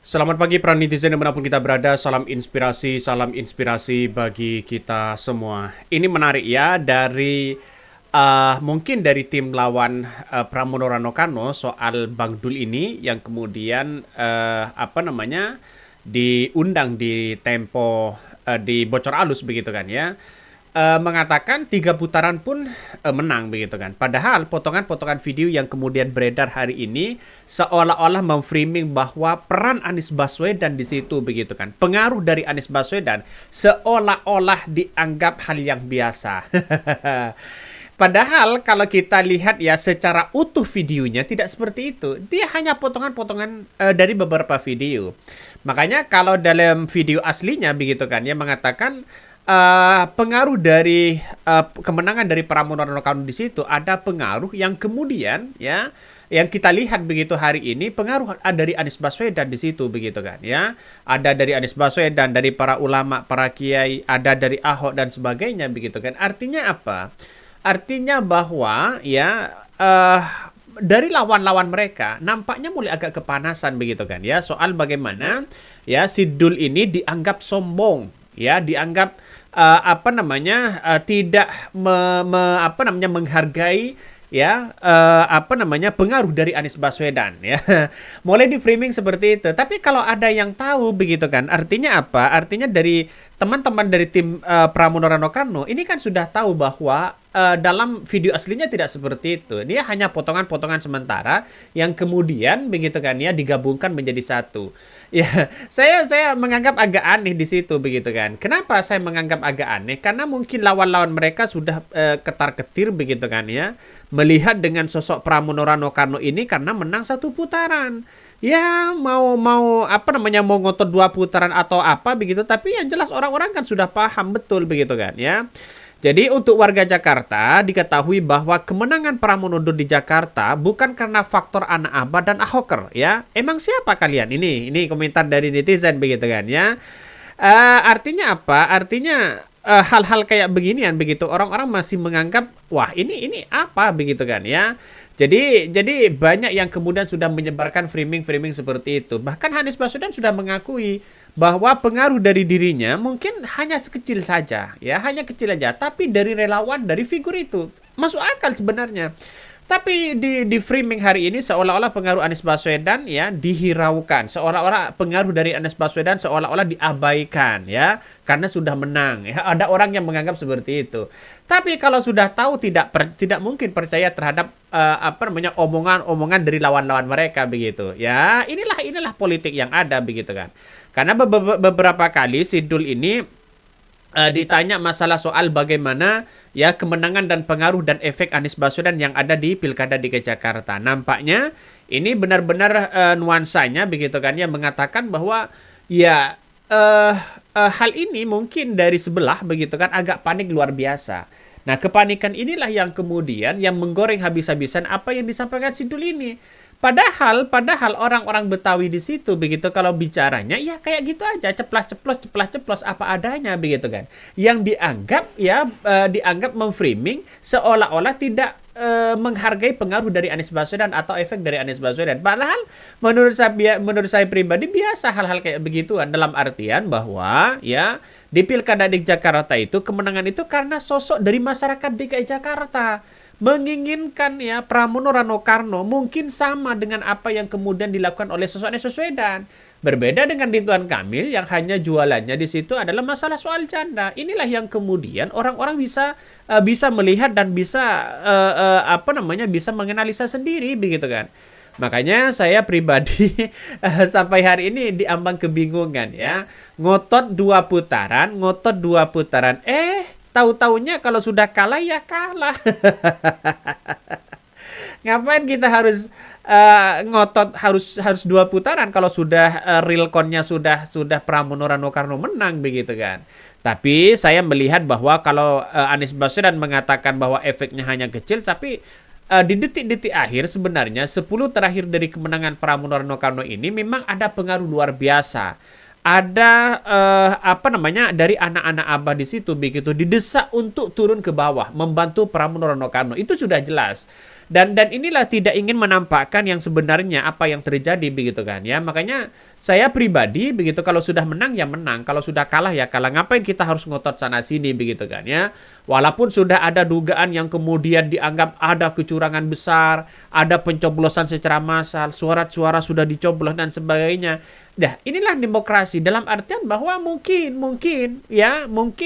Selamat pagi para netizen dimanapun kita berada, salam inspirasi bagi kita semua. Ini menarik ya dari mungkin dari tim lawan Pramono Ranokano soal Bang Dul ini yang kemudian diundang di Tempo di Bocor Alus begitu kan ya. Mengatakan 3 putaran pun menang begitu kan. Padahal potongan-potongan video yang kemudian beredar hari ini seolah-olah memframing bahwa peran Anies Baswedan di situ begitu kan. Pengaruh dari Anies Baswedan seolah-olah dianggap hal yang biasa. Padahal kalau kita lihat ya secara utuh videonya tidak seperti itu. Dia hanya potongan-potongan dari beberapa video. Makanya kalau dalam video aslinya begitu kan ya mengatakan pengaruh dari kemenangan dari Pramono Ranokano di situ ada pengaruh yang kemudian ya yang kita lihat begitu hari ini pengaruh dari Anies Baswedan di situ begitu kan ya, ada dari Anies Baswedan, dari para ulama, para kiai, ada dari Ahok dan sebagainya begitu kan. Artinya apa? Artinya bahwa ya dari lawan-lawan mereka nampaknya mulai agak kepanasan begitu kan ya soal bagaimana ya si Dul ini dianggap sombong ya, dianggap tidak menghargai ya pengaruh dari Anies Baswedan ya. Mulai di framing seperti itu. Tapi kalau ada yang tahu begitu kan, artinya apa? Artinya dari teman-teman dari tim Pramono Ranokano ini kan sudah tahu bahwa dalam video aslinya tidak seperti itu. Dia hanya potongan-potongan sementara yang kemudian begitu kan ya digabungkan menjadi satu. Ya, saya menganggap agak aneh di situ begitu kan. Kenapa saya menganggap agak aneh? Karena mungkin lawan-lawan mereka sudah ketar-ketir begitu kan ya, melihat dengan sosok Pramono Ranokano ini karena menang 1 putaran. Ya mau ngotot 2 putaran atau apa begitu, tapi yang jelas orang-orang kan sudah paham betul begitu kan ya. Jadi untuk warga Jakarta diketahui bahwa kemenangan Pramono di Jakarta bukan karena faktor anak abah dan ahoker ya. Emang siapa kalian? Ini komentar dari netizen begitu kan ya. Artinya apa? Artinya hal-hal kayak beginian begitu orang-orang masih menganggap wah ini apa begitu kan ya. Jadi banyak yang kemudian sudah menyebarkan framing-framing seperti itu. Bahkan Anies Baswedan sudah mengakui bahwa pengaruh dari dirinya mungkin hanya sekecil saja, ya hanya kecil aja. Tapi dari relawan, dari figur itu masuk akal sebenarnya. Tapi di framing hari ini seolah-olah pengaruh Anies Baswedan ya dihiraukan, seolah-olah pengaruh dari Anies Baswedan seolah-olah diabaikan ya karena sudah menang. Ya, ada orang yang menganggap seperti itu. Tapi kalau sudah tahu tidak mungkin percaya terhadap omongan-omongan dari lawan-lawan mereka begitu. Ya, inilah politik yang ada begitu kan. Karena beberapa kali Sidul ini ditanya masalah soal bagaimana ya kemenangan dan pengaruh dan efek Anies Baswedan yang ada di Pilkada DKI Jakarta. Nampaknya ini benar-benar nuansanya begitu kan ya mengatakan bahwa ya hal ini mungkin dari sebelah begitu kan agak panik luar biasa. Nah, kepanikan inilah yang kemudian yang menggoreng habis-habisan apa yang disampaikan Sidul ini. Padahal orang-orang Betawi di situ begitu kalau bicaranya ya kayak gitu aja ceplas-ceplos apa adanya begitu kan. Yang dianggap ya dianggap memframing seolah-olah tidak menghargai pengaruh dari Anies Baswedan atau efek dari Anies Baswedan. Padahal menurut saya pribadi biasa hal-hal kayak begituan dalam artian bahwa ya di Pilkada DKI Jakarta itu kemenangan itu karena sosok dari masyarakat DKI Jakarta menginginkan ya Pramono Ranokano mungkin sama dengan apa yang kemudian dilakukan oleh sosok Anies Baswedan. Berbeda dengan Ridwan Kamil yang hanya jualannya di situ adalah masalah soal janda. Inilah yang kemudian orang-orang bisa melihat dan bisa menganalisa sendiri begitu kan. Makanya saya pribadi sampai hari ini diambang kebingungan ya. Ngotot dua putaran. Tahu-taunya kalau sudah kalah ya kalah. Ngapain kita harus ngotot harus 2 putaran kalau sudah real count-nya sudah Pramono Ranokano menang begitu kan. Tapi saya melihat bahwa kalau Anies Baswedan mengatakan bahwa efeknya hanya kecil, tapi di detik-detik akhir sebenarnya 10 terakhir dari kemenangan Pramono Ranokano ini memang ada pengaruh luar biasa. Ada dari anak-anak abah di situ begitu didesak untuk turun ke bawah membantu Pramono Ranokano. Itu sudah jelas. Dan inilah tidak ingin menampakkan yang sebenarnya apa yang terjadi begitu kan ya. Makanya saya pribadi begitu, kalau sudah menang ya menang, kalau sudah kalah ya kalah. Ngapain kita harus ngotot sana sini begitu kan ya. Walaupun sudah ada dugaan yang kemudian dianggap ada kecurangan besar, ada pencoblosan secara massal, suara-suara sudah dicoblos dan sebagainya. Nah, inilah demokrasi dalam artian bahwa mungkin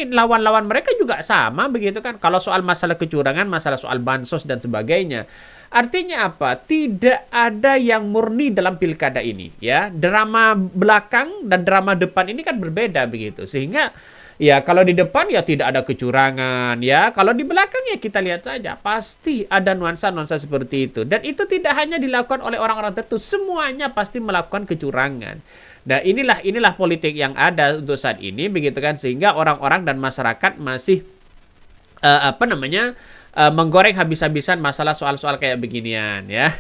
lawan-lawan mereka juga sama begitu kan. Kalau soal masalah kecurangan, masalah soal bansos dan sebagainya. Artinya apa? Tidak ada yang murni dalam pilkada ini, ya. Drama belakang dan drama depan ini kan berbeda begitu. Sehingga ya kalau di depan ya tidak ada kecurangan, ya. Kalau di belakang ya kita lihat saja, pasti ada nuansa-nuansa seperti itu. Dan itu tidak hanya dilakukan oleh orang-orang tertentu, semuanya pasti melakukan kecurangan. Nah, inilah politik yang ada untuk saat ini begitu kan, sehingga orang-orang dan masyarakat masih menggoreng habis-habisan masalah soal-soal kayak beginian ya.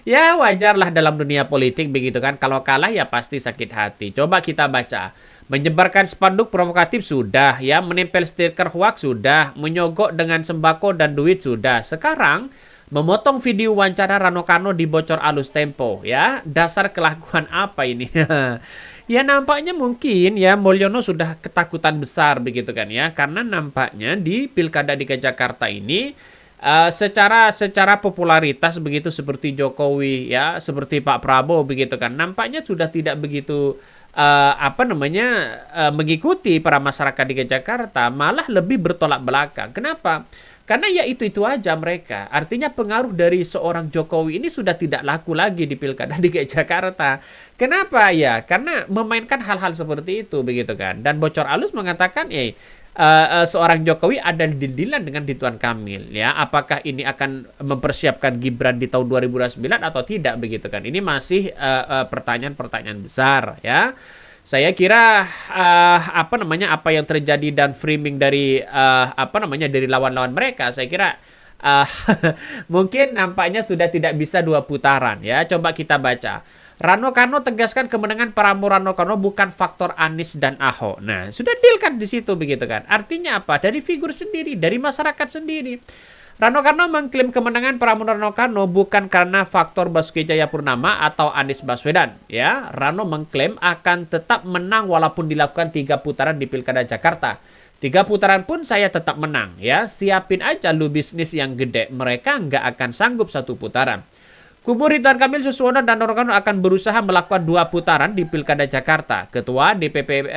Ya wajarlah dalam dunia politik begitu kan. Kalau kalah ya pasti sakit hati. Coba kita baca. Menyebarkan spanduk provokatif sudah ya, menempel stiker hoax sudah, menyogok dengan sembako dan duit sudah. Sekarang memotong video wawancara Rano Karno dibocor alus Tempo ya. Dasar kelakuan apa ini? Ya nampaknya mungkin ya Mulyono sudah ketakutan besar begitu kan ya, karena nampaknya di Pilkada DKI Jakarta ini secara popularitas begitu seperti Jokowi ya, seperti Pak Prabowo begitu kan, nampaknya sudah tidak begitu mengikuti para masyarakat DKI Jakarta, malah lebih bertolak belakang. Kenapa? Karena ya itu aja mereka. Artinya pengaruh dari seorang Jokowi ini sudah tidak laku lagi di Pilkada DKI Jakarta. Kenapa ya? Karena memainkan hal-hal seperti itu begitu kan. Dan bocor alus mengatakan seorang Jokowi ada deal-dealan dengan Ridwan Kamil ya. Apakah ini akan mempersiapkan Gibran di tahun 2029 atau tidak begitu kan. Ini masih pertanyaan-pertanyaan besar ya. Saya kira apa yang terjadi dan framing dari dari lawan-lawan mereka, saya kira mungkin nampaknya sudah tidak bisa 2 putaran ya. Coba kita baca. Rano Karno tegaskan kemenangan Pramono Rano Karno bukan faktor Anies dan Ahok. Nah, sudah deal kan di situ begitu kan. Artinya apa? Dari figur sendiri, dari masyarakat sendiri. Rano Karno mengklaim kemenangan Pramono Rano Karno bukan karena faktor Basuki Cahayapurnama atau Anies Baswedan. Ya, Rano mengklaim akan tetap menang walaupun dilakukan 3 putaran di Pilkada Jakarta. 3 putaran pun saya tetap menang. Ya, siapin aja lu bisnis yang gede. Mereka nggak akan sanggup 1 putaran. Kubu Ridwan Kamil Suswono dan Rano Karno akan berusaha melakukan 2 putaran di Pilkada Jakarta. Ketua DPP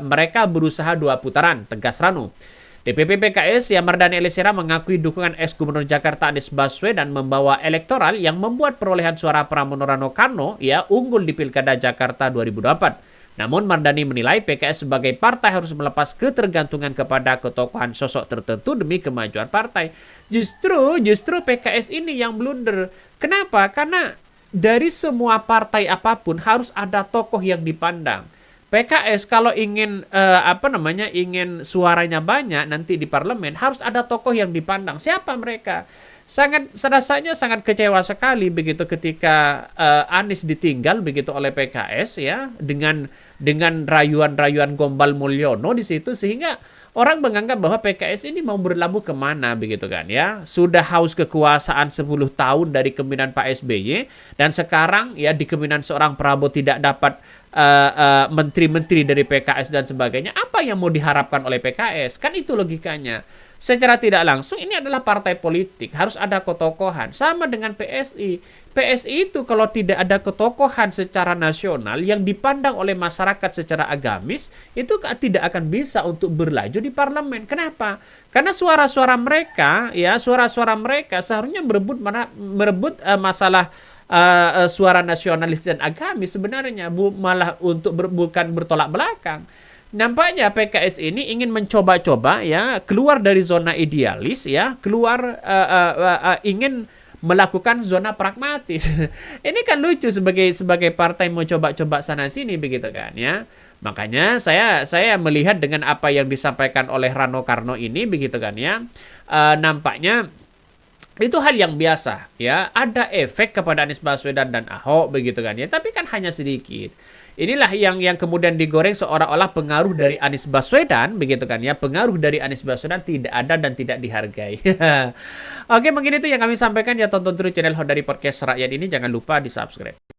mereka berusaha 2 putaran, tegas Rano. DPP PKS Mardhani Alisera mengakui dukungan ex-Gubernur Jakarta Anies Baswedan membawa elektoral yang membuat perolehan suara Pramono Rano Karno unggul di Pilkada Jakarta 2024. Namun Mardhani menilai PKS sebagai partai harus melepas ketergantungan kepada ketokohan sosok tertentu demi kemajuan partai. Justru PKS ini yang blunder. Kenapa? Karena dari semua partai apapun harus ada tokoh yang dipandang. PKS kalau ingin ingin suaranya banyak nanti di parlemen harus ada tokoh yang dipandang. Siapa mereka? Rasanya sangat kecewa sekali begitu ketika Anies ditinggal begitu oleh PKS ya, dengan rayuan-rayuan Gombal Mulyono di situ, sehingga orang menganggap bahwa PKS ini mau berlabuh kemana begitu kan ya. Sudah haus kekuasaan 10 tahun dari kepemimpinan Pak SBY, dan sekarang ya di kepemimpinan seorang Prabowo tidak dapat menteri-menteri dari PKS dan sebagainya. Apa yang mau diharapkan oleh PKS? Kan itu logikanya. Secara tidak langsung ini adalah partai politik, harus ada ketokohan. Sama dengan PSI. PSI itu kalau tidak ada ketokohan secara nasional yang dipandang oleh masyarakat secara agamis, itu tidak akan bisa untuk berlaju di parlemen. Kenapa? Karena suara-suara mereka seharusnya merebut masalah suara nasionalis dan agamis sebenarnya, malah untuk bukan bertolak belakang. Nampaknya PKS ini ingin mencoba-coba ya keluar dari zona idealis ya, ingin melakukan zona pragmatis. Ini kan lucu sebagai partai mau coba-coba sana sini begitu kan ya. Makanya saya melihat dengan apa yang disampaikan oleh Rano Karno ini begitu kan ya. Nampaknya Itu hal yang biasa ya. Ada efek kepada Anies Baswedan dan Ahok begitu kan ya, tapi kan hanya sedikit. Inilah yang kemudian digoreng seolah-olah pengaruh dari Anies Baswedan begitu kan ya. Pengaruh dari Anies Baswedan tidak ada dan tidak dihargai. Oke, mungkin itu yang kami sampaikan ya. Tonton terus channel Hot dari Podcast Rakyat ini, jangan lupa di-subscribe.